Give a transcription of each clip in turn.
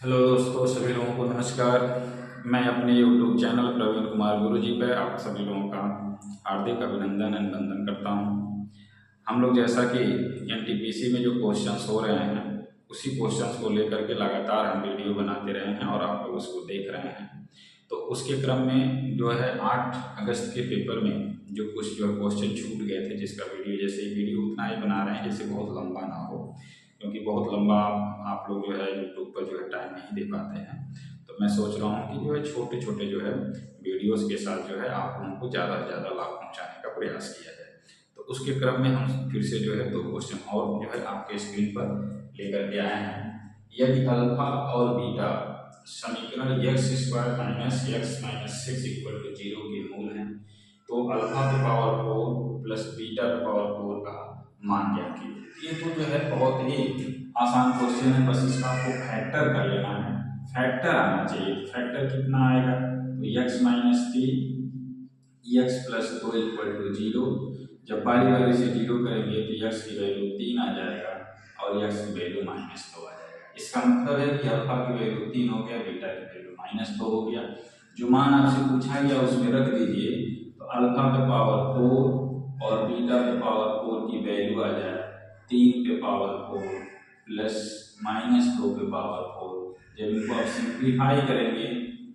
Hello दोस्तों, सभी लोगों को नमस्कार। मैं अपने यूट्यूब चैनल प्रवीण कुमार गुरुजी पे आप सभी लोगों का हार्दिक अभिनंदन एवं वंदन करता हूँ। हम लोग जैसा कि एनटीपीसी में जो क्वेश्चंस हो रहे हैं उसी क्वेश्चंस को लेकर के लगातार हम वीडियो बनाते रहे हैं और आप लोग उसको देख रहे हैं। तो उसके क्रम में जो है 8 अगस्त के पेपर में जो कुछ जो है क्वेश्चन छूट गए थे, जिसका वीडियो जैसे वीडियो उतना ही बना रहे हैं जैसे बहुत लंबा ना हो, क्योंकि बहुत लंबा आप लोग जो है यूट्यूब पर जो है टाइम नहीं दे पाते हैं। तो मैं सोच रहा हूँ कि जो है छोटे छोटे जो है वीडियोस के साथ जो है आप लोगों को ज़्यादा से ज़्यादा लाभ पहुँचाने का प्रयास किया जाए। तो उसके क्रम में हम फिर से जो है 2 क्वेश्चन और जो है आपके स्क्रीन पर लेकर के आए हैं। यदि अल्फा और बीटा समीकरण x² minus x minus 6 equal to 0 के मूल हैं, तो अल्फा पे पावर 4 प्लस बीटा पे पावर 4 का मान ज्ञात कीजिए। ये तो जो है बहुत ही आसान क्वेश्चन है, बस इसका आपको फैक्टर कर लेना है। फैक्टर आना चाहिए। फैक्टर कितना आएगा? तो x minus 3 x plus 2 equal to 0। जब बारी बारी से 0 करेंगे तो x की वैल्यू 3 आ जाएगा और x की वैल्यू -2 आ जाएगा। इसका मतलब है कि अल्फा की वैल्यू 3 हो गया, बीटा की वैल्यू -2 हो गया। जो मान आपसे पूछा गया उसमें रख दीजिए। तो अल्फा पे पावर 4 और बीटा पे पावर 4 की वैल्यू आ जाए 3 पे पावर 4 प्लस -2 पे पावर 4। जब इनको आप सिंप्लीफाई करेंगे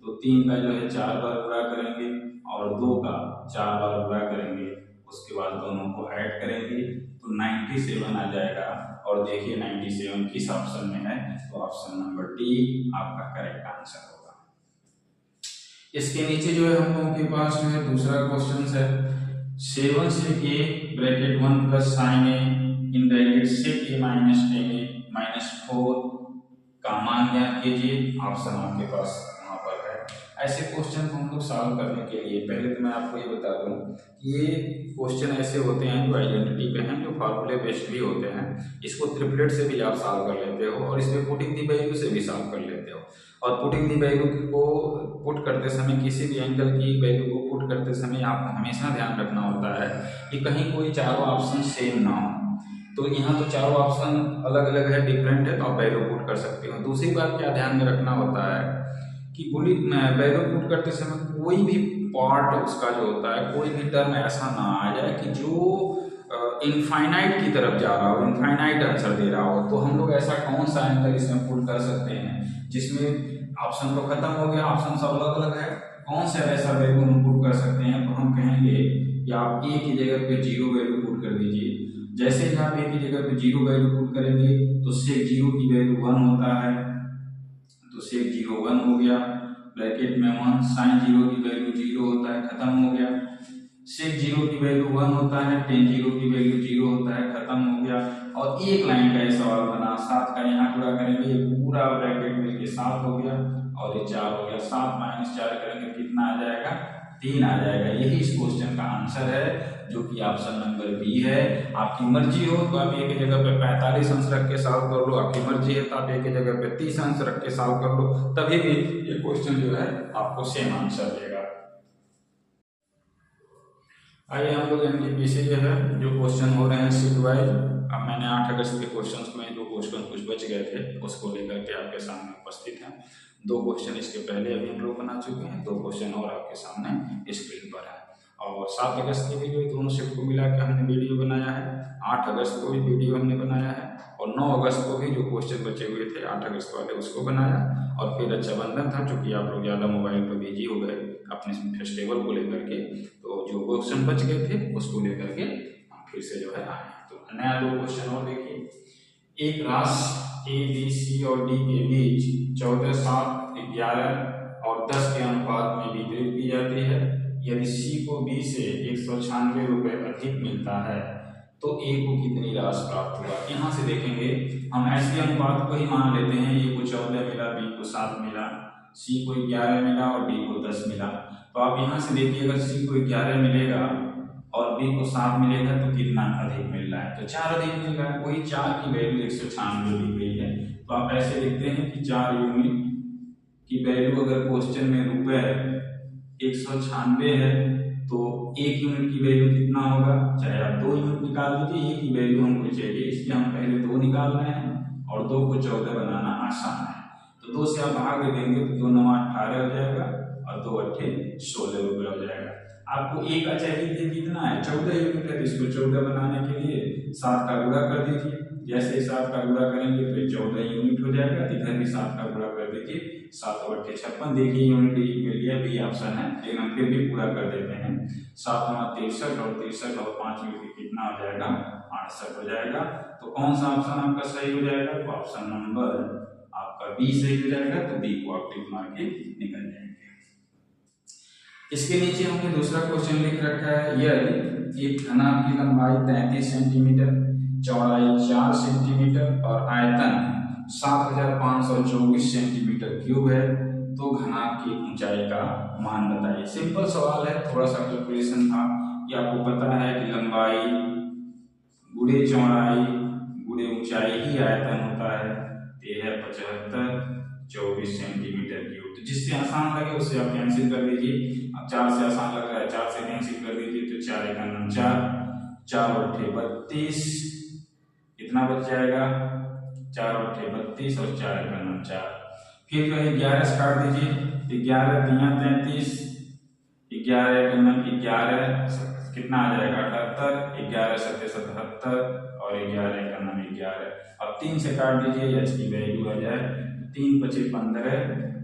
तो 3 का जो है 4 बार गुणा करेंगे और 2 का 4 बार गुणा करेंगे। उसके बाद दोनों को ऐड करेंगे तो 97 आ जाएगा। और देखिए 97 किस ऑप्शन में है? तो ऑप्शन नंबर डी आपका करेक्ट आंसर होगा। इसके नीचे जो है हम लोगों के पास जो है दूसरा क्वेश्चन है 7 sec a bracket 1 plus sign A in bracket sec a minus tan a minus 4 का मान ज्ञात कीजिए। ऑप्शन आपके पास वहां पर है। ऐसे क्वेश्चन को हम लोग सॉल्व करने के लिए पहले तो मैं आपको ये बता दूं कि ये क्वेश्चन ऐसे होते हैं जो आइडेंटिटी पे हैं, जो फार्मूले बेस्ड भी होते हैं। इसको ट्रिपलेट से भी आप सॉल्व कर लेते हो और इसमें पुटिंग दी वैल्यू से भी सॉल्व कर लेते हो। और पुटिंग दी वैल्यू को पुट करते समय, किसी भी एंगल की वैल्यू को पुट करते समय आपको हमेशा ध्यान रखना होता है कि कहीं कोई चारों ऑप्शन सेम ना हो। तो यहाँ तो चारों ऑप्शन अलग अलग है, डिफरेंट है, तो आप वैल्यू पुट कर सकते हो। दूसरी बात क्या ध्यान में रखना होता है कि वैल्यू पुट करते समय कोई भी पार्ट उसका जो होता है, कोई भी टर्म ऐसा ना आ जाए कि जो इनफाइनाइट की तरफ जा रहा हो, इनफाइनाइट आंसर दे रहा हो। तो हम लोग ऐसा कौन सा आंसर इसमें पुट कर सकते हैं जिसमें ऑप्शन तो खत्म हो गया, ऑप्शन सब अलग अलग है, कौन सा ऐसा वैल्यू हम पुट कर सकते हैं? तो हम कहेंगे कि आप ए की जगह पे 0 वैल्यू पुट कर दीजिए। जैसे ही आप ए की जगह पे 0 वैल्यू पुट करेंगे तो sec 0 की वैल्यू 1 होता है, तो sec 0 1 हो गया, ब्रैकेट में 1, sin 0 की वैल्यू 0 होता है, खत्म हो गया। sec 0 की वैल्यू 1 होता है, tan 0 की वैल्यू 0 होता है, खत्म हो गया। और एक लाइन का ये सवाल बना, 7 का यहाँ गुणा करेंगे, ये पूरा ब्रैकेट मिलके 7 हो गया और ये 4 हो गया। 7 माइनस 4 करेंगे कितना आ जाएगा? 3 आ जाएगा। यही इस क्वेश्चन का आंसर है, जो कि ऑप्शन नंबर बी है। आपकी मर्जी हो तो आप ए की जगह पे 45 अंश रख के सॉल्व कर लो, आपकी मर्जी है तो आप ए की जगह पे 30 अंश रख के सॉल्व कर लो, तभी भी ये क्वेश्चन जो है आपको सेम आंसर देगा। आइए हम लोग एनटीपीसी जो है जो क्वेश्चन हो रहे हैं सीट वाइज। अब मैंने 8 अगस्त के क्वेश्चंस में जो क्वेश्चन कुछ बच गए थे उसको लेकर के आपके सामने उपस्थित हैं। 2 क्वेश्चन इसके पहले अभी हम लोग बना चुके हैं, 2 क्वेश्चन और आपके सामने स्क्रीन पर है। और 7 अगस्त के भी जो दोनों शिफ्ट को मिला के हमने वीडियो बनाया है, 8 अगस्त को भी वीडियो हमने बनाया है और 9 अगस्त को भी जो क्वेश्चन बचे हुए थे 8 अगस्त वाले उसको बनाया। और फिर रक्षाबंधन था, चूंकि आप लोग ज़्यादा मोबाइल पर बिजी हो गए अपने फेस्टिवल को लेकर के, तो जो क्वेश्चन बच गए थे उसको लेकर के हम फिर से जो है आए। तो नया 2 क्वेश्चन और देखिए। एक राशि ए बी सी और डी के बीच 14, 7, 11 और 10 के अनुपात में वितरित की जाती है। यदि सी को बी से 196 रुपये अधिक मिलता है तो ए को कितनी राशि प्राप्त हुआ? यहाँ से देखेंगे हम ऐसे अनुपात को ही मान लेते हैं। ए को 14 मिला, बी को 7 मिला, सी को 11 मिला और डी को 10 मिला। तो आप यहाँ से देखिए, अगर सी को 11 मिलेगा और बी को 7 मिलेगा तो कितना अधिक मिल रहा है? तो 4 अधिक मिल रहा है। कोई 4 की वैल्यू 196 दी गई है, तो आप ऐसे देखते हैं कि 4 यूनिट की वैल्यू अगर क्वेश्चन में रुपए 196 है तो 1 यूनिट की वैल्यू कितना होगा? चाहे आप 2 यूनिट निकाल लीजिए, 1 की वैल्यू हमको चाहिए, इसलिए हम पहले 2 निकाल रहे हैं और 2 को 14 बनाना आसान है। तो 2 से आप भाग दे देंगे तो 2 9 18 हो जाएगा और 2 8 16 रुपये हो जाएगा। आपको एक का चाहिए कितना है 14 यूनिट है, तो इसको 14 बनाने के लिए 7 का गुणा कर दीजिए। जैसे ही 7 का गुणा करेंगे तो 14 यूनिट हो जाएगा। इधर भी 7 का गुणा कर दीजिए, 7 और 8 56। देखिए यूनिट मिल गया, बी ऑप्शन है, लेकिन हम फिर भी पूरा कर देते हैं। 7 9 63 और 63 और 5 यूनिट कितना हो जाएगा 68 हो जाएगा। तो कौन सा ऑप्शन आपका सही हो जाएगा, तो ऑप्शन नंबर आपका बी सही हो जाएगा। तो बी को आप टिक मार के निकल जाएंगे। इसके नीचे हमने दूसरा क्वेश्चन लिख रखा है, यदि एक घना की लंबाई 33 सेंटीमीटर, चौड़ाई 4 सेंटीमीटर और आयतन 7524 सेंटीमीटर क्यूब है, तो घनाभ की ऊंचाई का मान बताइए। सिंपल सवाल है, थोड़ा सा कैलकुलेशन था कि आपको पता है कि लंबाई गुणे चौड़ाई गुणे ऊंचाई ही आयतन होता है। ये है 75 24 सेंटीमीटर क्यूब। तो जिससे आसान लगे उससे आप कैंसिल कर दीजिए। अब 4 से आसान लग रहा है, 4 से कैंसिल कर दीजिए तो 4 × 4 4 और 32 कितना बच जाएगा 4 और 32 और 4 × 4। फिर जो है 11 से काट दीजिए, 11 × 33 11 × 11 कितना आ जाएगा 78, 11 × 7 77 और 11 × 9 11। अब 3 से काट दीजिए, एच की वैल्यू आ जाए 3 × 5 15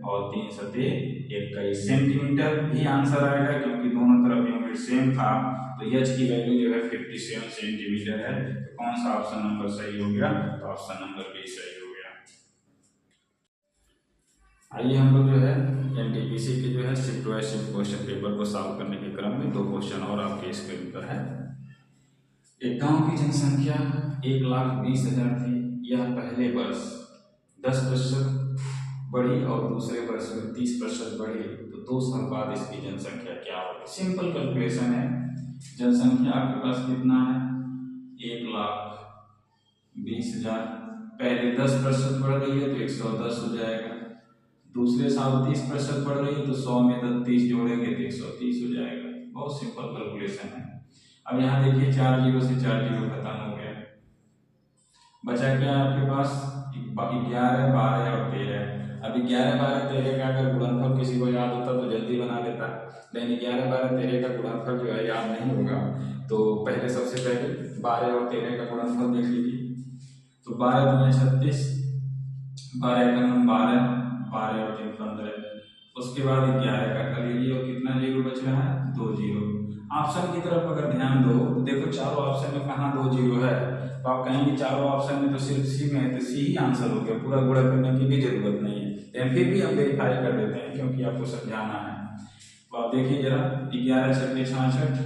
और 3 × 7 21 सेंटीमीटर ही आंसर आएगा, क्योंकि दोनों तरफ यूनिट सेम था। तो एच की वैल्यू जो है 57 सेंटीमीटर है। तो कौन सा ऑप्शन नंबर सही हो गया, तो ऑप्शन नंबर बी सही हो गया। आइए हम लोग जो है एनटीपीसी के जो है shift by shift question paper को सॉल्व करने के क्रम में 2 क्वेश्चन और आपके स्क्रीन पर है। एक गांव की जनसंख्या 1,20,000 थी। यह पहले वर्ष 10% बढ़ी और दूसरे वर्ष में 30% बढ़ी, तो 2 साल बाद इसकी जनसंख्या क्या होगी। सिंपल कैलकुलेशन है। जनसंख्या आपके पास कितना है 1,20,000, पहले 10% बढ़ रही है तो 110 हो जाएगा। दूसरे साल 30% बढ़ रही है तो 100 में 30 जोड़ेंगे तो 130 हो जाएगा। बहुत सिंपल कैलकुलेशन है। अब यहाँ देखिए 4 जीरो से 4 जीरो खत्म हो गया, बचा क्या आपके पास 11 12 और 13। अब 11 12 13 का अगर गुणनफल किसी को याद होता तो जल्दी बना लेता, लेकिन 11 12 13 का गुणनफल जो है याद नहीं होगा। तो पहले सबसे पहले 12 और 13 का गुणनफल देख लीजिए। तो 12 × 36, 12 × 9 12, 12 और 3 15। उसके बाद 11 का कर लीजिए और कितना जीरो बच रहा है 2 जीरो। ऑप्शन की तरफ अगर ध्यान दो तो देखो चारों ऑप्शन में कहाँ 2 जीरो है, तो आप कहेंगे चारों ऑप्शन में तो सिर्फ सी में है, तो सी ही आंसर हो गया, पूरा गुणा करने की भी जरूरत नहीं है। लेकिन फिर भी हम वेरीफाई कर देते हैं क्योंकि आपको समझाना है। तो आप देखिए जरा 11 × 6 66,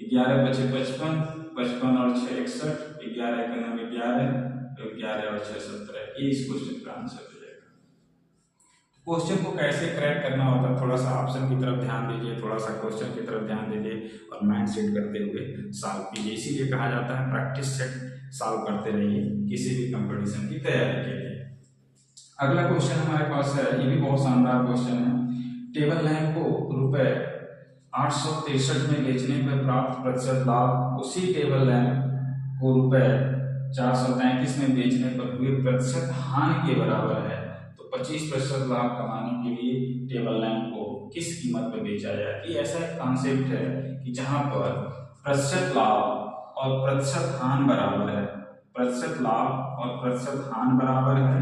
11 × 5 55, 55 और 6 61, 11 × 9 11, 11 और 6 17। ये इस क्वेश्चन का आंसर हो जाएगा। क्वेश्चन को कैसे क्रैक करना होता है, थोड़ा सा ऑप्शन की तरफ ध्यान दीजिए, थोड़ा सा क्वेश्चन की तरफ ध्यान दीजिए और माइंड सेट करते हुए सॉल्व कीजिए। इसीलिए कहा जाता है प्रैक्टिस सेट सॉल्व करते रहिए किसी भी कंपटीशन की तैयारी के लिए। अगला क्वेश्चन हमारे पास है, ये भी बहुत शानदार क्वेश्चन है। टेबल लैंप को रुपए 863 में बेचने पर प्राप्त प्रतिशत लाभ उसी टेबल लैंप को रुपए 433 में बेचने पर हुए प्रतिशत हानि के बराबर है। 25% लाभ कमाने के लिए टेबल लैंप को किस कीमत पर बेचा जाए। ये ऐसा एक कॉन्सेप्ट है कि जहां पर प्रतिशत लाभ और प्रतिशत हानि बराबर है, प्रतिशत लाभ और प्रतिशत हानि बराबर है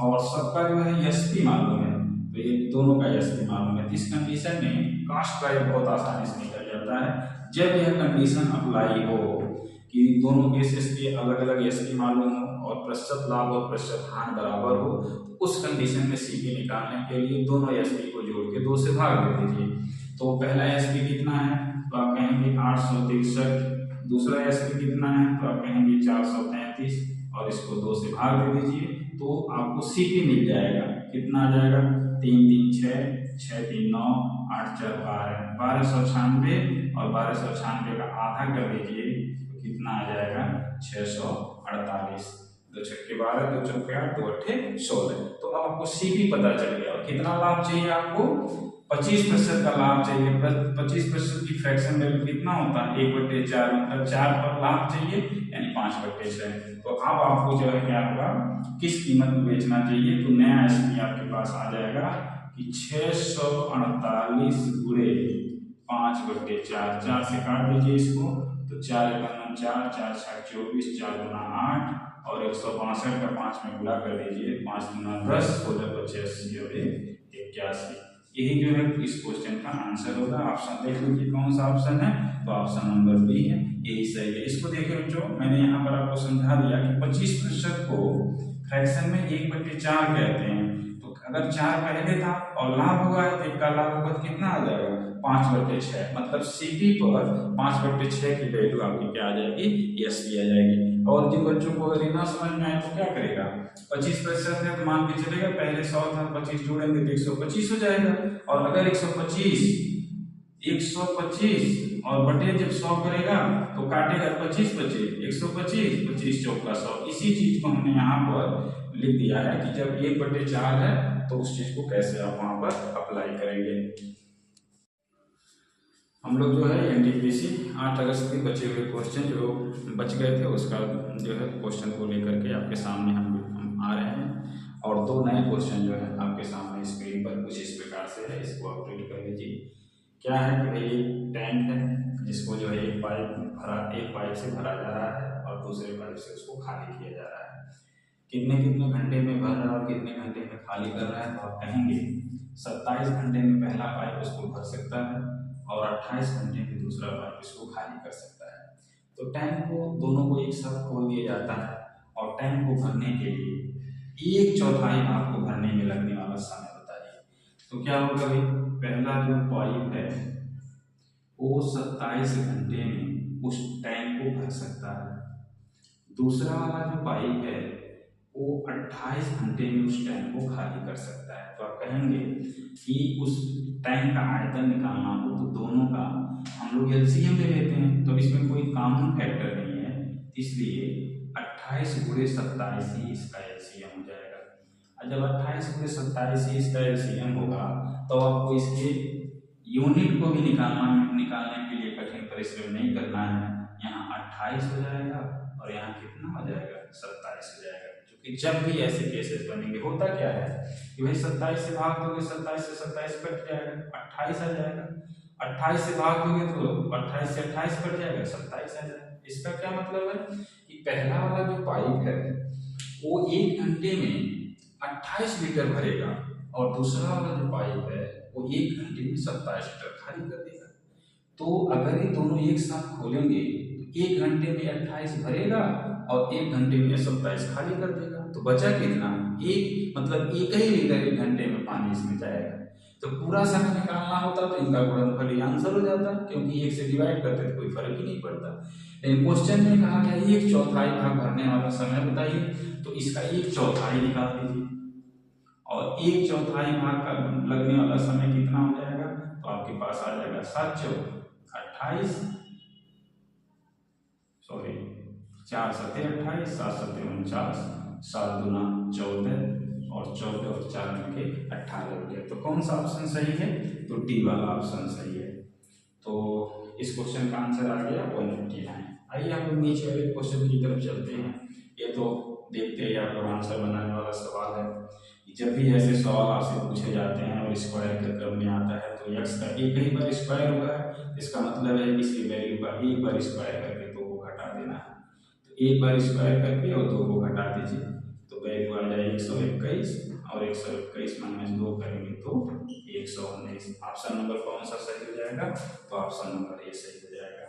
और सबका जो है एसपी मालूम है, तो ये दोनों का एसपी मालूम है। इस कंडीशन में कॉस्ट प्राइस बहुत आसानी से निकल जाता है। जब यह कंडीशन अप्लाई हो कि दोनों केसेस के अलग अलग एसपी मालूम हो और प्रतिशत लाभ और प्रतिशत हानि बराबर हो, तो उस कंडीशन में सीपी निकालने के लिए दोनों एसपी को जोड़ के 2 से भाग दे दीजिए। तो पहला एसपी कितना है, तो आप कहेंगे 863। दूसरा एसपी कितना है, तो आप कहेंगे 433 और इसको 2 से भाग दे दीजिए तो आपको सीपी मिल जाएगा। कितना आ जाएगा 3 3 6, 6 3 9, 8 4 12, 1296 और 1296 का आधा कर दीजिए तो कितना आ जाएगा 648। 2 छक्के 12, 2 चौके 8, 2 अट्ठे 16। तो अब आपको सीपी पता चल गया। और कितना लाभ चाहिए आपको? 25% का लाभ चाहिए। 25% की फ्रैक्शन वैल्यू कितना होता है? 1/4, मतलब 4 पर लाभ चाहिए, यानी 5/6। तो अब आपको जो है क्या होगा, किस कीमत में बेचना चाहिए? तो नया एसपी आपके पास आ जाएगा कि 648 गुणे 5/4, 4 से काट दीजिए इसको, तो 4 एकम 4, 4 छक 24, 4 गुना 8 और 162 का 5 में गुणा कर दीजिए, 5 गुना 10, 16 × 80 और 81। यही जो है इस क्वेश्चन का आंसर होगा। ऑप्शन देख लीजिए कौन सा ऑप्शन है, तो ऑप्शन नंबर बी है, यही सही है। इसको देखिए बच्चों, मैंने यहाँ पर आपको समझा दिया कि 25% को फ्रैक्शन में 1/4 कहते हैं। तो अगर 4 पहले था और लाभ हुआ है, तो इसका लाभ होगा कितना आ जाएगा? 5/6। मतलब सीपी पर 5/6 की वैल्यू आपकी क्या आ जाएगी? यस भी आ जाएगी। और जिन बच्चों को अगर ना समझ में आए तो क्या करेगा? 25% है तो मान के चलेगा पहले 100 था, 25 जोड़ेंगे तो 125 हो जाएगा। और अगर 125 और बटे जब 100 करेगा तो काटेगा 25 25, 125, 25 चौका 100। इसी चीज को हमने यहाँ पर लिख दिया है कि जब 1/4 है तो उस चीज को कैसे आप वहां पर अप्लाई करेंगे। हम लोग जो है एनटीपीसी 8 अगस्त के बचे हुए क्वेश्चन जो बच गए थे उसका जो है क्वेश्चन को लेकर के आपके सामने हम आ रहे हैं। और 2 नए क्वेश्चन जो है आपके सामने स्क्रीन पर कुछ इस प्रकार से है, इसको आप रीड कर लीजिए। क्या है कि भाई एक टैंक है जिसको जो है एक पाइप से भरा जा रहा है और दूसरे पाइप से उसको खाली किया जा रहा है। कितने कितने घंटे में भर रहा है और कितने घंटे में खाली कर रहा है? तो आप कहेंगे 27 घंटे में पहला पाइप उसको भर सकता है और 28 घंटे में दूसरा पाइप इसको खाली कर सकता है। तो टैंक को दोनों को एक साथ खोल दिया जाता है और टैंक को भरने के लिए 1/4 भाग को भरने में लगने वाला समय बताइए। तो क्या होगा भाई? पहला जो पाइप है वो 27 घंटे में उस टैंक को भर सकता है। दूसरा वाला जो पाइप है वो 28 घंटे में उस टैंक को खाली कर सकता है। तो आप कहेंगे कि उस टैंक का आयतन निकालना हो तो दोनों का हम लोग एलसीएम ले लेते हैं, तो इसमें कोई कॉमन फैक्टर नहीं है, इसलिए 28 × 27 ही इसका एलसीएम हो जाएगा। और जब 28 × 27 ही इसका एलसीएम होगा तो आपको इसके यूनिट को भी निकालने के लिए कठिन परिश्रम नहीं करना है। यहाँ 28 हो जाएगा और यहाँ कितना हो जाएगा? 27 हो जाएगा। क्योंकि जब भी ऐसे केसेस बनेंगे होता क्या है कि भाई 27 से भाग दोगे 27 से 27 कट जाएगा, 28 आ जाएगा। 28 से भाग दोगे तो 28 से 28 कट जाएगा, 27 आ जाएगा। इसका क्या मतलब है कि पहला वाला जो पाइप है वो 1 घंटे में 28 लीटर भरेगा और दूसरा वाला जो पाइप है वो 1 घंटे में 27 लीटर खाली कर देगा। तो अगर ये दोनों एक साथ खोलेंगे तो 1 घंटे में 28 भरेगा और 1 घंटे में 27 खाली कर देगा। तो बचा कितना? एक, मतलब 1 ही लीटर 1 घंटे में पानी इसमें जाएगा। तो पूरा समय निकालना होता तो इनका गुणनफल ही आंसर हो जाता, क्योंकि 1 से डिवाइड करते तो कोई फर्क ही नहीं पड़ता। लेकिन क्वेश्चन में कहा गया 1/4 भाग भरने वाला समय बताइए, तो इसका 1/4 निकाल दीजिए और 1/4 भाग का लगने वाला समय कितना हो जाएगा? तो आपके पास आ जाएगा 7 × 28, सॉरी 4 × 7 = 28, 7 × 7 = 49, 7 × 2 = 14 और 14 और 4 मिलके 18 हो गया। तो कौन सा ऑप्शन सही है? तो डी वाला ऑप्शन सही है। तो इस क्वेश्चन का आंसर आ गया 159। आइए हम लोग नीचे वाले क्वेश्चन की तरफ चलते हैं। ये तो देखते हैं आप लोग आंसर बनाने वाला सवाल है। जब भी ऐसे सवाल आपसे पूछे जाते हैं और स्क्वायर के क्रम में आता है तो x का एक ही बार स्क्वायर हुआ है, इसका मतलब है इसकी वैल्यू का एक बार स्क्वायर करके 2 को घटा देना है। तो एक बार स्क्वायर करके और 2 को घटा दीजिए तो वैल्यू आ जाए 121 और 121 - 2 करेंगे तो 119। ऑप्शन नंबर कौन सा सही हो जाएगा? तो ऑप्शन नंबर ए सही हो जाएगा।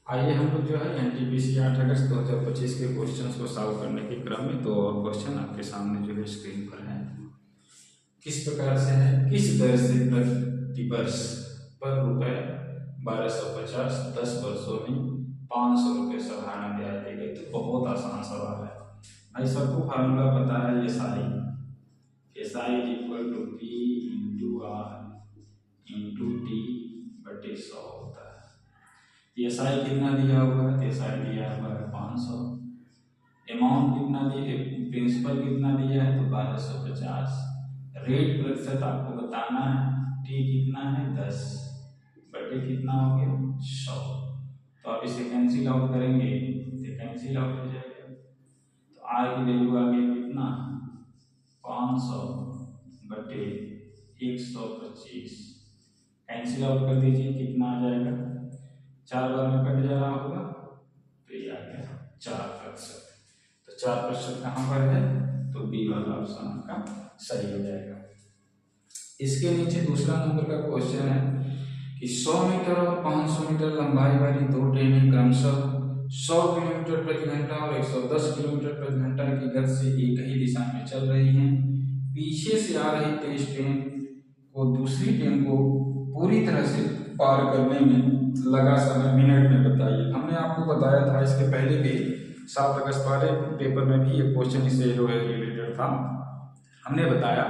आइए हम लोग जो है एनटीपीसी 8 अगस्त 2025 के क्वेश्चंस को सॉल्व करने के क्रम में तो क्वेश्चन आपके सामने जो है स्क्रीन पर है। किस प्रकार से है? किस दर से प्रति वर्ष पर रुपए 1250 10 वर्षों में 500 रुपये सालाना ब्याज देंगे? तो बहुत आसान सवाल है भाई, सबको फार्मूला पता है। ये सारी SI = P × R × T/100 होता है। एसआई कितना दिया हुआ है, एसआई दिया हुआ है 500। अमाउंट कितना दिए, प्रिंसिपल कितना दिया है, तो 1250। रेट प्रतिशत आपको बताना है, टी कितना है 10 बटे कितना हो गया 100। तो आप इसे कैंसिल आउट करेंगे तो कैंसिल आउट हो जाएगा। तो आर की वैल्यू आ गया कितना 500 बटे 125। कैंसिल आउट कर दीजिए, कितना आ जाएगा, 4 बार में कट जा रहा होगा, तो ये आ गया 4%। तो 4% कहाँ पर है, तो बी वाला ऑप्शन आपका सही हो जाएगा। इसके नीचे दूसरा नंबर का क्वेश्चन है कि 100 मीटर और 500 मीटर लंबाई वाली दो ट्रेनें क्रमशः 100 किलोमीटर प्रति घंटा और 110 किलोमीटर प्रति घंटा की गति से एक ही दिशा में चल रही हैं। पीछे से आ रही तेज ट्रेन को दूसरी ट्रेन को पूरी तरह से पार करने में लगा समय मिनट में बताइए। हमने आपको बताया था इसके पहले भी 7 अगस्त वाले पेपर में भी ये क्वेश्चन इससे जो है रिलेटेड था। हमने बताया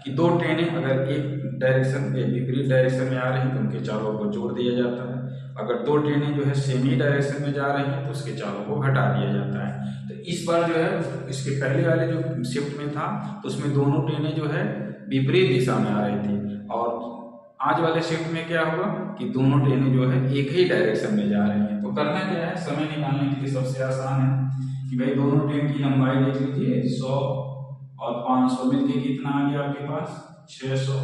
कि दो ट्रेनें अगर एक डायरेक्शन में विपरीत डायरेक्शन में आ रही हैं तो उनके चालों को जोड़ दिया जाता है। अगर दो ट्रेनें जो है सेम ही डायरेक्शन में जा रही हैं तो उसके चालों को हटा दिया जाता है। तो इस बार जो है इसके पहले वाले जो शिफ्ट में था तो उसमें दोनों ट्रेनें जो है विपरीत दिशा में आ रही थी, और आज वाले शिफ्ट में क्या हुआ कि दोनों ट्रेनें जो है एक ही डायरेक्शन में जा रही हैं। तो करना क्या है, समय निकालने के लिए सबसे आसान है कि भाई दोनों ट्रेन की लंबाई देख लीजिए, 100 और 500 मिलके कितना आ गया आपके पास 600,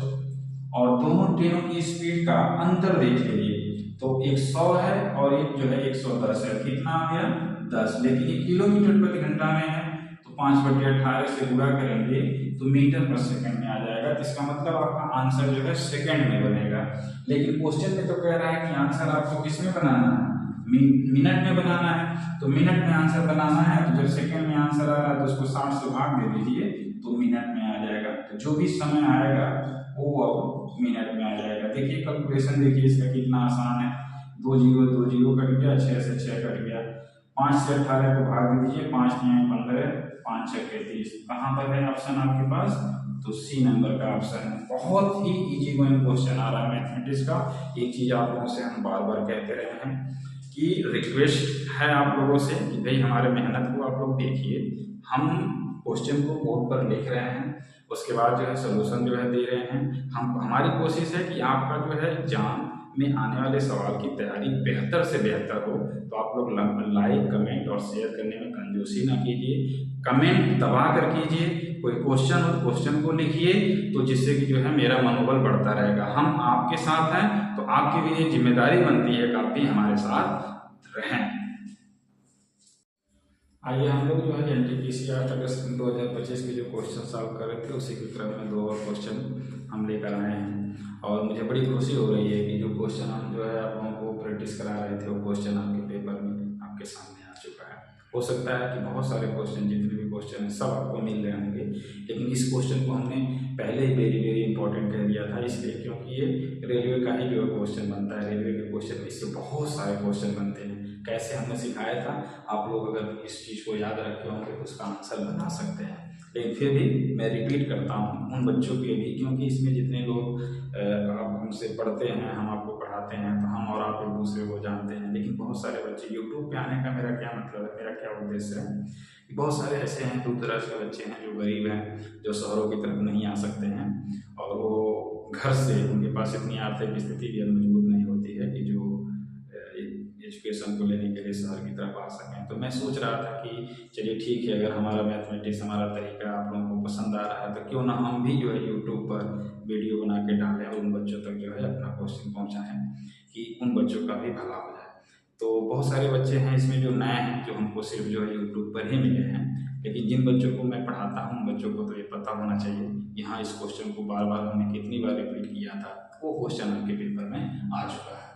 और दोनों ट्रेनों की स्पीड का अंतर देख लीजिए, तो एक 100 है और एक जो है 110 है, कितना आ गया 10, लेकिन ये किलोमीटर प्रति घंटा में है तो 5/18 से गुणा करेंगे तो मीटर पर सेकंड में आ जाएगा। तो इसका मतलब आपका आंसर जो है सेकंड में बनेगा। लेकिन क्वेश्चन में तो कह रहा है कि आंसर आपको किस में बनाना है, मिनट में बनाना है। तो मिनट में आंसर बनाना है तो जब सेकंड में आंसर आ रहा है तो उसको 60 से भाग दे दीजिए तो मिनट में आ जाएगा। तो जो भी समय आएगा वो अब मिनट में आ जाएगा। देखिए कैलकुलेशन देखिए इसका कितना आसान है, 2 जीरो 2 जीरो कट गया, 6 से 6 कट गया, 5 से 18 को भाग दे दीजिए, 5 9 15, 5 6 30। कहाँ पर है ऑप्शन आपके पास, तो सी नंबर का ऑप्शन है। बहुत ही इजी गोइंग क्वेश्चन आ रहा है मैथमेटिक्स का। एक चीज आप लोगों से हम बार बार कहते रहे हैं कि रिक्वेस्ट है आप लोगों से कि भाई हमारे मेहनत को आप लोग देखिए। हम क्वेश्चन को बोर्ड पर लिख रहे हैं, उसके बाद जो है सोल्यूशन जो है दे रहे हैं। हमारी कोशिश है कि आपका जो है एग्जाम में आने वाले सवाल की तैयारी बेहतर से बेहतर हो। तो आप लोग लाइक कमेंट और शेयर करने में कंजूसी ना कीजिए, कमेंट दबा कर कीजिए। कोई क्वेश्चन हो तो क्वेश्चन को लिखिए, तो जिससे कि जो है मेरा मनोबल बढ़ता रहेगा। हम आपके साथ हैं तो आपकी भी ये जिम्मेदारी बनती है कि आप भी हमारे साथ रहें। आइए हम लोग जो है NTPC 8 अगस्त 2025 के जो क्वेश्चन सॉल्व कर रहे थे उसी के क्रम में 2 और क्वेश्चन हम लेकर आए हैं, और मुझे बड़ी खुशी हो रही है कि जो क्वेश्चन हम जो है आप लोगों को प्रैक्टिस करा रहे थे वो क्वेश्चन आपके पेपर में आपके सामने आ चुका है। हो सकता है कि बहुत सारे क्वेश्चन जितने भी क्वेश्चन हैं सब आपको मिल रहे होंगे, लेकिन इस क्वेश्चन को हमने पहले ही वेरी वेरी इंपॉर्टेंट कह दिया था, इसलिए क्योंकि ये रेलवे का ही जो क्वेश्चन बनता है। रेलवे के क्वेश्चन में इससे बहुत सारे क्वेश्चन बनते हैं। कैसे हमने सिखाया था, आप लोग अगर इस चीज़ को याद रखे होंगे तो उसका आंसर बना सकते हैं। लेकिन फिर भी मैं रिपीट करता हूँ उन बच्चों के भी, क्योंकि इसमें जितने लोग आप हमसे पढ़ते हैं, हम आपको पढ़ाते हैं, तो हम और आप एक दूसरे को जानते हैं। लेकिन बहुत सारे बच्चे यूट्यूब पे आने का मेरा क्या मतलब है, मेरा क्या उद्देश्य है कि बहुत सारे ऐसे हैं दूर दराज के बच्चे हैं जो गरीब हैं, जो शहरों की तरफ नहीं आ सकते हैं, और वो घर से उनके पास इतनी आर्थिक स्थिति भी मजबूत नहीं होती है कि जो एजुकेशन को लेने के लिए शहर की तरफ आ सकें। तो मैं सोच रहा था कि चलिए ठीक है, अगर हमारा मैथमेटिक्स हमारा तरीका आप लोगों को पसंद आ रहा है तो क्यों ना हम भी जो है यूट्यूब पर वीडियो बना के डालें और उन बच्चों तक जो है अपना क्वेश्चन पहुँचाएँ कि उन बच्चों का भी भला हो जाए। तो बहुत सारे बच्चे हैं इसमें जो नए हैं, जो हमको सिर्फ जो है यूट्यूब पर ही मिले हैं, लेकिन जिन बच्चों को मैं पढ़ाता हूँ उन बच्चों को तो ये पता होना चाहिए कि हाँ इस क्वेश्चन को बार बार हमने कितनी बार रिपीट किया था, वो क्वेश्चन आपके पेपर में आ चुका है।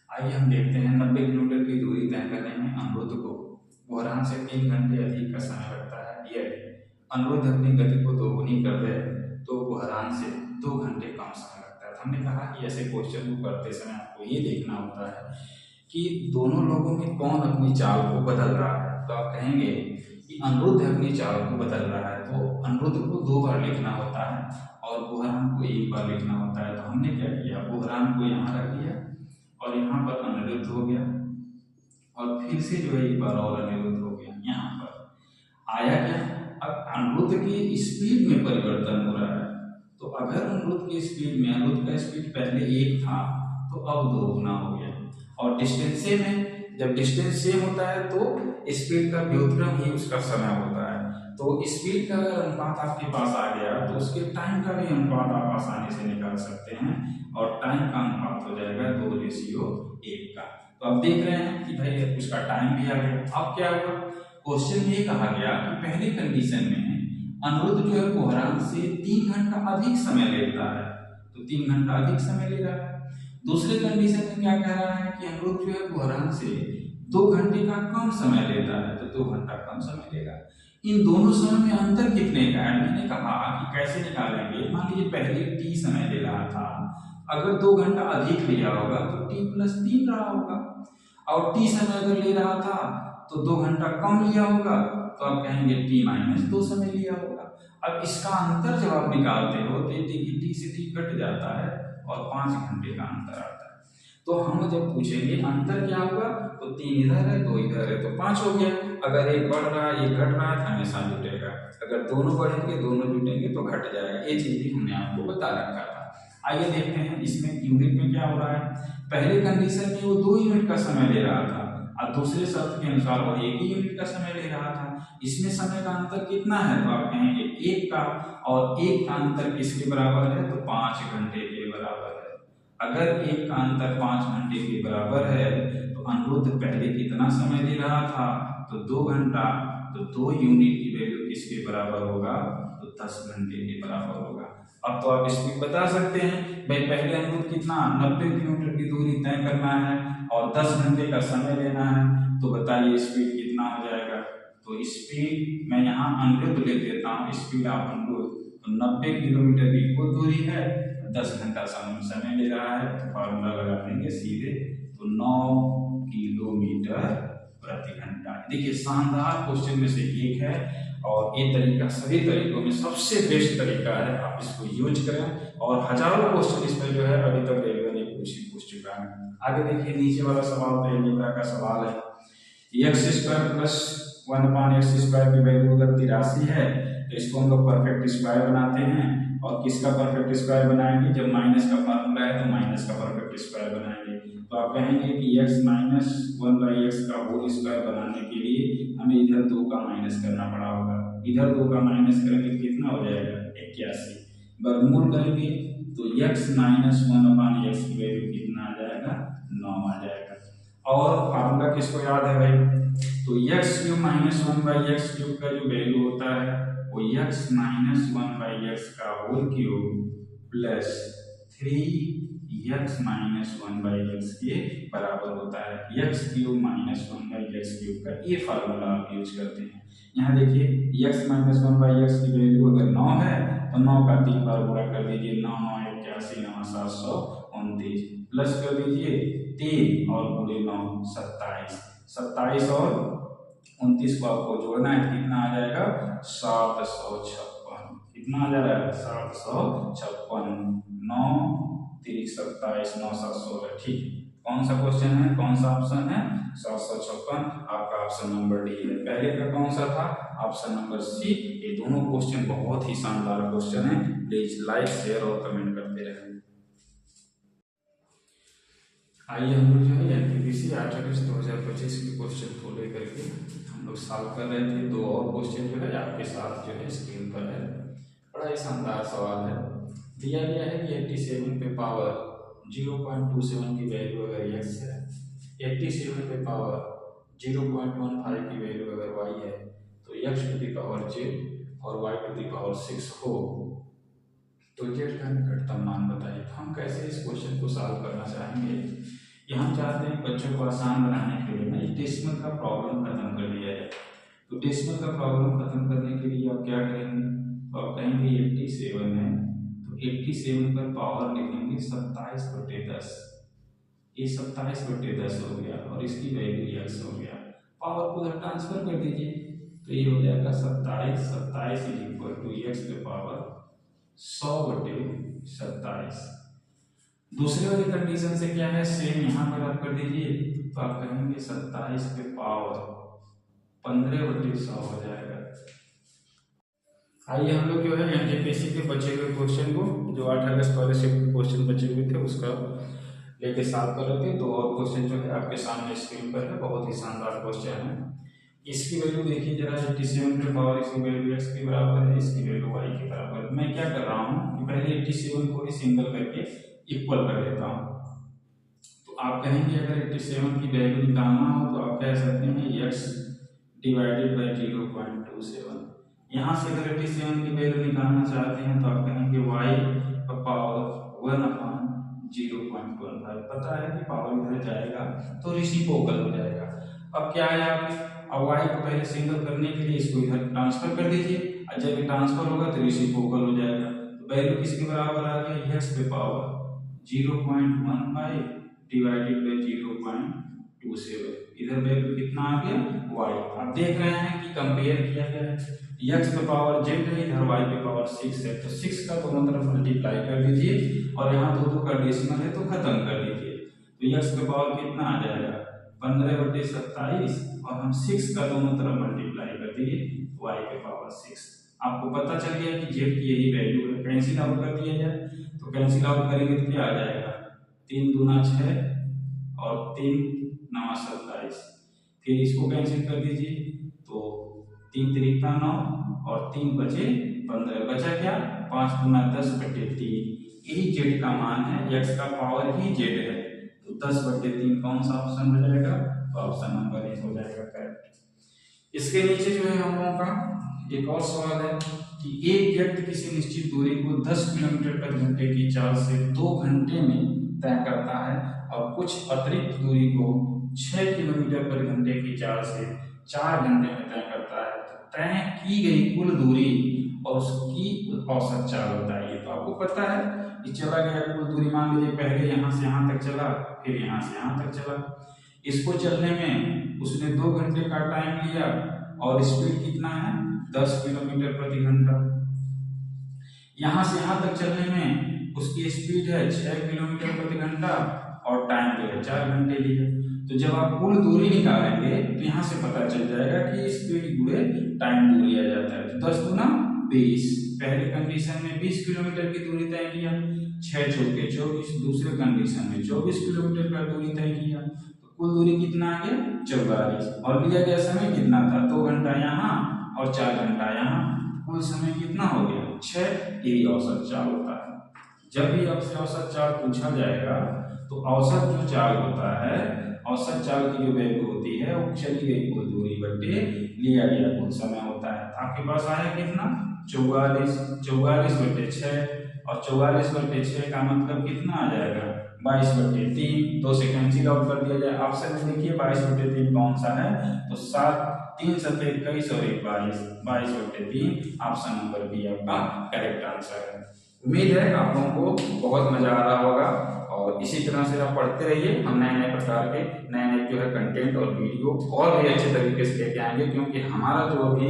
आइए हम देखते हैं 90 किलोमीटर की दूरी तय करने में अनिरुद्ध को बोहरान से 3 घंटे अधिक का समय लगता है। यह अनिरुद्ध अपनी गति को दोगुनी कर दे तो बोहरान से 2 घंटे कम समय लगता है। हमने कहा कि ऐसे क्वेश्चन को करते समय आपको ये देखना होता है कि दोनों लोगों में कौन अपनी चाल को बदल रहा है। तो आप कहेंगे कि अनिरुद्ध अपनी चाल को बदल रहा है, तो अनिरुद्ध को 2 बार लिखना होता है और बोहरान को 1 बार लिखना होता है। तो हमने क्या किया, बोहरान को यहाँ रख दिया और यहाँ पर अनिरुद्ध हो गया, और फिर से जो है एक बार और अनिरुद्ध हो गया। यहाँ पर आया क्या, अब अनिरुद्ध की स्पीड में परिवर्तन हो रहा है। तो अगर अनिरुद्ध की स्पीड में, अनिरुद्ध का स्पीड पहले 1 था तो अब 2 गुना हो गया। और डिस्टेंस सेम है, जब डिस्टेंस सेम होता है तो स्पीड का व्युत्क्रम ही उसका समय होता है। तो स्पीड का अगर अनुपात आपके पास आ गया तो उसके टाइम का भी अनुपात आप आसानी से निकाल सकते हैं, और टाइम का अनुपात हो जाएगा 2:1 का। तो अब देख रहे हैं कि भाई उसका टाइम भी आ गया। अब क्या हुआ, क्वेश्चन में कहा गया कि पहली कंडीशन में अनिरुद्ध जो है कोहराम से 3 घंटा अधिक समय लेता है, तो 3 घंटा अधिक समय ले रहा है। दूसरे कंडीशन में क्या कह रहा है कि अनिरुद्ध जो है कोहराम से 2 घंटे का कम समय लेता है, तो 2 घंटा कम समय लेगा। इन दोनों समय में अंतर कितने का है, मैंने कहा कि कैसे निकालेंगे। मान लीजिए पहले t समय ले रहा था, अगर 2 घंटा अधिक लिया होगा तो t+3 रहा होगा, और t समय अगर ले रहा था तो 2 घंटा कम लिया होगा, तो आप कहेंगे t-2 समय लिया होगा। अब इसका अंतर जब आप निकालते हो तो देखिए t से t कट जाता है और 5 घंटे का अंतर आता है। तो हम जब पूछेंगे अंतर क्या होगा, तो 3 इधर है 2 इधर है, तो 5 हो गया। अगर एक बढ़ रहा है एक घट रहा है तो हमेशा जुटेगा, अगर दोनों बढ़ेंगे दोनों जुटेंगे तो घट जाएगा। ये चीज भी हमने आपको बता रखा था। आइए देखते हैं इसमें यूनिट में क्या हो रहा है। पहले कंडीशन में वो 2 यूनिट का समय ले रहा था, और दूसरे शर्त के अनुसार वो 1 ही यूनिट का समय ले रहा था। इसमें समय का अंतर कितना है, तो आप कहेंगे 1 का, और 1 का अंतर किसके बराबर है, तो 5 घंटे के बराबर है। अगर 1 का अंतर 5 घंटे के बराबर है तो अनिरुद्ध पहले कितना समय ले रहा था, तो 2 घंटा, तो 2 यूनिट की वैल्यू किसके बराबर होगा, तो 10 घंटे के बराबर होगा। अब तो आप स्पीड बता सकते हैं, भाई पहले अनिरुद्ध कितना 90 किलोमीटर की दूरी तय करना है और 10 घंटे का समय लेना है, तो बताइए स्पीड कितना हो जाएगा। तो स्पीड मैं यहाँ अनिरुद्ध ले देता हूँ, स्पीड आप अनिरुद्ध, तो 90 किलोमीटर की कुल दूरी है, 10 घंटा समय ले रहा है, तो फार्मूला लगा देंगे सीधे, तो 9 किलोमीटर प्रति घंटा। देखिए शानदार क्वेश्चन में से एक है, और ये तरीका सभी तरीकों में सबसे बेस्ट तरीका है, आप इसको यूज करें। और हजारों क्वेश्चन इसमें जो है अभी तक रेलवे ने पूछ चुका है। आगे देखिए नीचे वाला सवाल तो एलजेब्रा का सवाल है। x² + 1/x² की वैल्यू अगर 83 है तो इसको हम लोग परफेक्ट स्क्वायर बनाते हैं। और किसका परफेक्ट स्क्वायर बनाएंगे, जब माइनस का फार्मूला है तो माइनस का परफेक्ट स्क्वायर बनाएंगे। तो आप कहेंगे कि x-1/x का होल स्क्वायर बनाने के लिए हमें इधर 2 का माइनस करना पड़ा होगा, इधर 2 का माइनस करेंगे तो कितना हो जाएगा, 81। वर्गमूल करेंगे तो x-1/x की वैल्यू कितना आ जाएगा, 9 आ जाएगा। और फार्मूला किसको याद है भाई, तो x³ - 1/x³ का जो वैल्यू होता है वो x-1/x का whole cube plus 3x - 1/x के बराबर होता है। x³ - 1/x³ का ये फार्मूला आप यूज करते हैं। यहाँ देखिए x - 1/x की वैल्यू अगर 9 है तो 9 का 3 बार गुणा कर दीजिए, 9 9 81 9 729, प्लस कर दीजिए 3 और गुणे 9 27, 27 और 29 को आपको जोड़ना है, कितना आ जाएगा 756। कितना आ जा रहा है 756, 9 3 27 9 7 16। ठीक, कौन सा क्वेश्चन है, कौन सा ऑप्शन है, 756, आपका ऑप्शन नंबर डी है। पहले का कौन सा था, ऑप्शन नंबर सी। ये दोनों क्वेश्चन बहुत ही शानदार क्वेश्चन है, प्लीज लाइक शेयर और कमेंट करते रहें। आइए हम लोग जो है एनटीपीसी 8 अगस्त 2025 के क्वेश्चन को लेकर के हम लोग सॉल्व कर रहे थे। 2 और क्वेश्चन जो है आपके साथ जो है स्क्रीन पर है। बड़ा ही शानदार सवाल है। दिया गया है कि 87 पे पावर 0.27 की वैल्यू अगर x है, 87 पे पावर 0.15 की वैल्यू अगर y है, तो x⁻z और y⁻6 हो तो z का निकटतम मान बताइए। तो हम कैसे इस क्वेश्चन को सॉल्व करना चाहेंगे, ये हम चाहते हैं बच्चों को आसान बनाने के लिए ना डेसिमल का प्रॉब्लम खत्म कर दिया जाए। तो डेसिमल का प्रॉब्लम खत्म करने के लिए आप क्या करेंगे, तो आप कहेंगे 87 है, तो 87 पर पावर लिखेंगे 27/10, ये 27/10 हो गया और इसकी वैल्यू x हो गया। पावर को उधर ट्रांसफर कर दीजिए, तो ये हो जाएगा 27 27 = x पे पावर 100/27। दूसरे वाली कंडीशन से क्या है, सेम यहाँ पर आप कर दीजिए, तो आप कहेंगे 27 के पावर 15/100 हो जाएगा। आइए हम लोग जो है एनटीपीसी के बचे हुए क्वेश्चन को, जो 8 अगस्त वाले शिफ्ट क्वेश्चन बचे हुए थे, उसका लेके साथ कर रहे थे। तो और क्वेश्चन जो है आपके सामने स्क्रीन पर है, बहुत ही शानदार क्वेश्चन है। इसकी वैल्यू देखिए जरा, 87 के पावर इसकी वैल्यू x के बराबर है, इसकी वैल्यू y के बराबर है। मैं क्या कर रहा हूँ कि पहले 87 को ही सिंगल करके इक्वल कर देता हूँ। तो आप कहेंगे अगर 87 की वैल्यू निकालना हो तो आप कह सकते हैं x डिवाइडेड बाई 0.27। यहाँ से अगर 87 की वैल्यू निकालना चाहते हैं तो आप कहेंगे y का पावर 1/0.15। पता है कि पावर इधर जाएगा तो रेसिप्रोकल हो जाएगा। अब क्या है, आप अब y को पहले सिंगल करने के लिए इसको इधर ट्रांसफर कर दीजिए, और जब ये ट्रांसफर होगा तो रेसिप्रोकल हो जाएगा। तो वैल्यू किसके बराबर आ गया, x के पावर 0.15 डिवाइडेड बाई 0.27। इधर वैल्यू कितना आ गया y। आप देख रहे हैं कि कंपेयर किया गया है, x पे पावर z है, इधर y पे पावर 6 है। तो 6 का दोनों तरफ मल्टीप्लाई कर दीजिए, और यहाँ दो का डेसिमल है तो खत्म कर दीजिए। तो x पे पावर कितना आ जाएगा 15/27, और हम 6 का दोनों तरफ मल्टीप्लाई कर दिए, y पे पावर 6। आपको पता चल गया कि z की यही वैल्यू है। कैंसिल आउट कर दिया जाए, तो कैंसिल आउट करेंगे तो क्या आ जाएगा, 3 दूना 6 और 3 9 27। फिर इसको कैंसिल कर दीजिए, तो 3 त्रिका 9 और 3 बचे 15, बचा क्या 5 दूना 10/3। यही z का मान है, x का पावर ही z है। तो 10/3 कौन सा ऑप्शन हो जाएगा, तो ऑप्शन नंबर ए हो जाएगा करेक्ट। इसके नीचे जो है हम लोगों का एक और सवाल है कि एक व्यक्ति किसी निश्चित दूरी को 10 किलोमीटर प्रति घंटे की चाल से 2 घंटे में तय करता है, और कुछ अतिरिक्त दूरी को 6 किलोमीटर प्रति घंटे की चाल से 4 घंटे में तय करता है। तो तय की गई कुल दूरी और उसकी औसत चाल बताइए। तो आपको पता है कि चला गया कुल दूरी, मान लीजिए पहले यहाँ से यहाँ तक चला, फिर यहाँ से यहाँ तक चला। इसको चलने में उसने 2 घंटे का टाइम लिया, और स्पीड कितना है 10 किलोमीटर प्रति घंटा। यहाँ से यहाँ तक चलने में उसकी स्पीड है 6 किलोमीटर प्रति घंटा, और टाइम जो है 4 घंटे लिया। तो जब आप कुल दूरी निकालेंगे तो यहाँ से पता चल जाएगा कि स्पीड गुणे टाइम दूरी आ जाता है। तो 10 दूना 20, पहले कंडीशन में 20 किलोमीटर की दूरी तय किया, 6 चौके 24, दूसरे कंडीशन में 24 किलोमीटर का दूरी तय किया। तो कुल दूरी कितना आ गया 44, और लिया गया समय कितना था 2 घंटा यहाँ और 4 घंटा यहाँ। कुल समय कितना हो गया 6। यही औसत चाल होता है। जब भी आपसे औसत चाल पूछा जाएगा तो औसत जो चाल होता है, औसत चाल की जो वैल्यू होती है वो चली गई कुल दूरी बटे लिया गया कुल समय होता है। आपके पास आया कितना 44, 44/6, और 44/6 का मतलब कितना आ जाएगा 22/3। 2 से कैंसिल आउट कर दिया जाए। ऑप्शन में देखिए 22/3 कौन सा है, तो 7 3 7 21 और 1 22, 22/3 ऑप्शन नंबर बी आपका करेक्ट आंसर है। उम्मीद है आप लोगों को बहुत मजा आ रहा होगा, और इसी तरह से आप पढ़ते रहिए। हम नए नए प्रकार के नए जो है कंटेंट और वीडियो और भी अच्छे तरीके से लेके आएंगे, क्योंकि हमारा जो अभी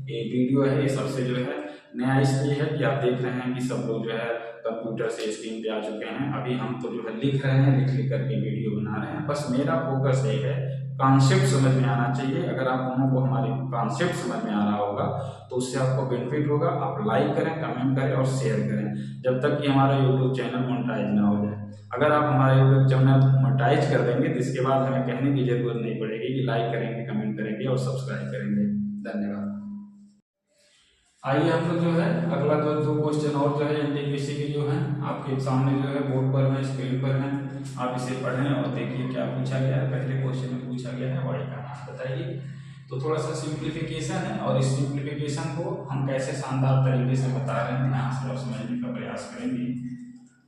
ये वीडियो है ये सबसे जो है नया इसलिए है कि आप देख रहे हैं कि सब लोग जो है कंप्यूटर से स्क्रीन पे आ चुके हैं। अभी हम तो जो है लिख रहे हैं, लिख करके वीडियो बना रहे हैं। बस मेरा फोकस एक है, कॉन्सेप्ट समझ में आना चाहिए। अगर आप लोगों को हमारे कॉन्सेप्ट समझ में आ रहा होगा तो उससे आपको बेनिफिट होगा। आप लाइक करें, कमेंट करें और शेयर करें, जब तक कि हमारा यूट्यूब चैनल मोनेटाइज ना हो जाए। अगर आप हमारा यूट्यूब चैनल मोनेटाइज कर देंगे तो इसके बाद हमें कहने की जरूरत नहीं पड़ेगी कि लाइक करेंगे, कमेंट करेंगे और सब्सक्राइब करेंगे। धन्यवाद। आइए हम लोग जो है अगला दो क्वेश्चन और जो है एनटीपीसी के जो है आपके सामने जो है बोर्ड पर है, स्क्रीन पर है। आप इसे पढ़ें और देखिए क्या पूछा गया है। पहले क्वेश्चन में पूछा गया है y का मान बताइए। तो थोड़ा सा सिंप्लीफिकेशन है, और इस सिंप्लीफिकेशन को हम कैसे शानदार तरीके से बता रहे हैं, यहाँ से आप समझने का प्रयास करेंगे।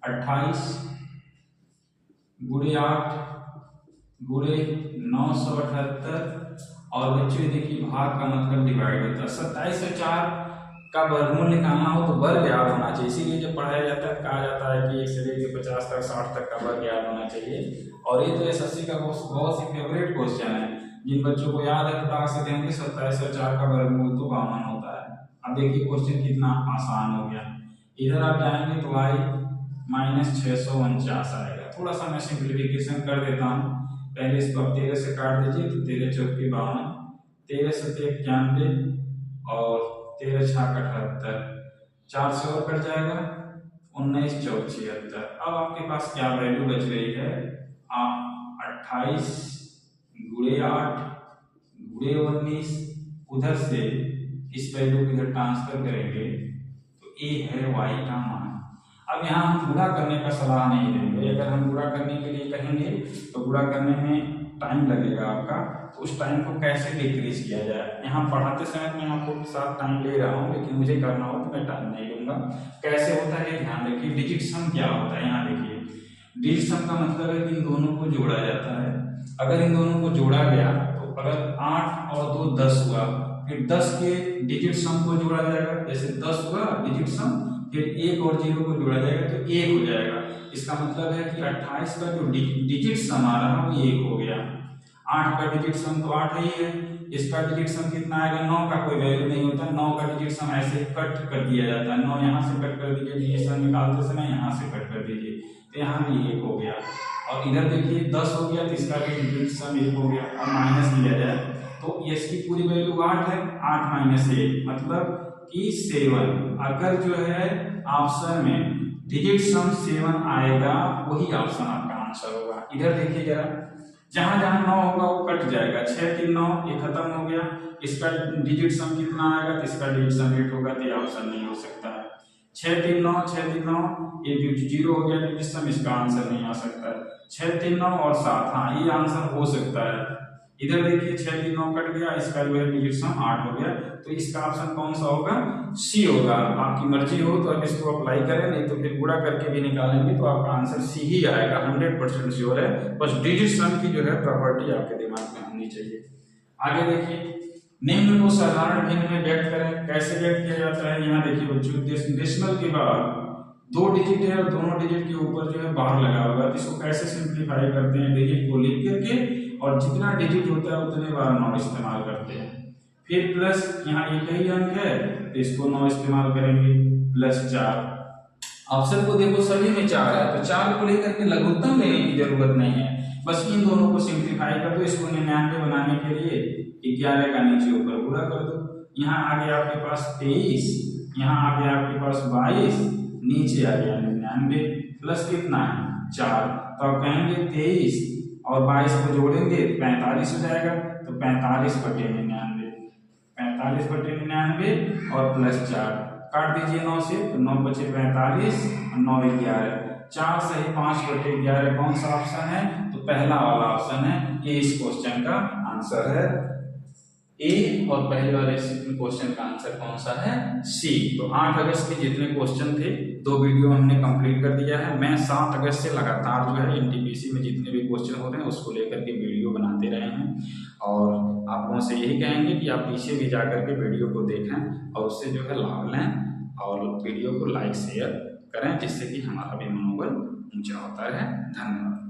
28 × 8 × 978, और बच्चों देखिए भाग का मतलब डिवाइड होता है। 27 से 4 का वर्गमूल निकालना हो तो वर्ग याद होना चाहिए। इसीलिए जब पढ़ाया जाता है कहा जाता है कि 1 से लेकर 50 तक 60 तक का वर्ग याद होना चाहिए। और ये तो एसएससी का बहुत ही फेवरेट क्वेश्चन है। जिन बच्चों को याद है फटाक से देंगे 27 और 4 का वर्गमूल तो 52 होता है। अब देखिए क्वेश्चन कितना आसान हो गया। इधर आप जाएंगे तो y -649 आएगा। थोड़ा सा मैं सिंप्लीफिकेशन कर देता हूँ। पहले इसको आप 13 से काट दीजिए तो 13 चौके 52, 13 सत्ते 91 और 13 छाक 78, 4 से और कट जाएगा 19 चौक 76। अब आपके पास क्या वैल्यू बच रही है, आप 28 गुणे 8 गुणे 19 उधर से इस वैल्यू को इधर ट्रांसफर करेंगे तो ए है y का मान। अब यहाँ हम गुणा करने का सलाह नहीं देंगे, अगर हम गुणा करने के लिए कहेंगे तो गुणा करने में टाइम लगेगा आपका, तो उस टाइम को कैसे डिक्रीज किया जाए। यहाँ पढ़ाते समय मैं आपको साथ टाइम ले रहा हूँ, लेकिन मुझे करना हो तो मैं टाइम नहीं लूंगा। कैसे होता है ध्यान रखिए। डिजिट सम क्या होता है, यहाँ देखिए डिजिट सम का मतलब है कि इन दोनों को जोड़ा जाता है। अगर इन दोनों को जोड़ा गया तो अगर 8 और 2 10 हुआ, फिर 10 के डिजिट सम को जोड़ा जाएगा, जैसे 10 हुआ डिजिट सम, फिर 1 और 0 को जोड़ा जाएगा तो 1 हो जाएगा। इसका मतलब है कि 28 का जो डिजिट सम आ रहा है वो 1 हो गया। 8 का डिजिट सम तो 8 ही है, इसका डिजिट सम कितना आएगा, 9 का कोई वैल्यू नहीं होता, 9 का डिजिट सम ऐसे कट कर दिया जाता है। 9 यहाँ से कट कर दीजिए, डिजिट सम निकालते समय यहाँ से कट कर दीजिए, तो यहाँ भी 1 हो गया। और इधर देखिए 10 हो गया तो इसका भी डिजिट सम 1 हो गया। अब माइनस किया जाए तो इसकी पूरी वैल्यू 8 है, 8 माइनस 1 मतलब कि 7। अगर जो है ऑप्शन में डिजिट सम 7 आएगा वही ऑप्शन आपका आंसर होगा। इधर देखिए जरा, जहां जहां 9 होगा वो कट जाएगा, 6 3 9 ये खत्म हो गया। इसका डिजिट सम कितना आएगा तो इसका डिजिट सम 8 होगा, तो ये ऑप्शन नहीं हो सकता है। 6 3 9 6 3 9 ये 0 हो गया डिजिट सम, इसका आंसर नहीं आ सकता है। 6 3 9 और 7, हाँ ये आंसर हो सकता है। इधर देखिए 6 3 9 कट गया, इसका जो है डिजिट सम 8 हो गया, तो इसका ऑप्शन कौन सा होगा, सी होगा। आपकी मर्जी हो तो अब इसको अप्लाई करें, नहीं तो फिर गुणा करके भी निकालेंगे तो आपका आंसर सी ही आएगा, 100% श्योर है। बस डिजिट सम की जो है प्रॉपर्टी आपके दिमाग में होनी चाहिए। आगे देखिए, निम्न को साधारण भिन्न में व्यक्त करें। कैसे व्यक्त किया जाता है, यहाँ देखिए बच्चों, डेसिमल के बाद 2 डिजिट है और दोनों डिजिट के ऊपर जो है बार लगा हुआ है, तो इसको कैसे सिंप्लीफाई करते हैं, डिजिट को लिख करके और जितना डिजिट होता है उतने बार 9 इस्तेमाल करते हैं। फिर प्लस, यहाँ एक ही अंक है तो इसको 9 इस्तेमाल करेंगे, प्लस 4। ऑप्शन को देखो सभी में 4 है, तो 4 को लेकर के लघुत्तम लेने की जरूरत नहीं है, बस इन दोनों को सिंप्लीफाई कर दो। इसको 99 बनाने के लिए 11 का नीचे ऊपर पूरा कर दो। यहाँ आ गया आपके पास 23, यहाँ आ गया आपके पास 22, नीचे आ गया 99, प्लस कितना है 4, तो आप कहेंगे 23 और 22 को जोड़ेंगे 45 हो जाएगा, तो 45/99, 45/99 और प्लस 4 काट दीजिए 9 से, तो 9 बचे 45 और 9 11, 4 सही 5/11 कौन सा ऑप्शन है, तो पहला वाला ऑप्शन है। ये इस क्वेश्चन का आंसर है ए, और पहले वाले क्वेश्चन का आंसर कौन सा है, सी। तो 8 अगस्त के जितने क्वेश्चन थे 2 वीडियो हमने कंप्लीट कर दिया है। मैं 7 अगस्त से लगातार जो है एनटीपीसी में जितने भी क्वेश्चन होते हैं उसको लेकर के वीडियो बनाते रहे हैं, और आप लोगों से यही कहेंगे कि आप पीछे भी जाकर के वीडियो को देखें और उससे जो है लाभ लें, और वीडियो को लाइक शेयर करें, जिससे कि हमारा भी मनोबल ऊंचा होता है। धन्यवाद।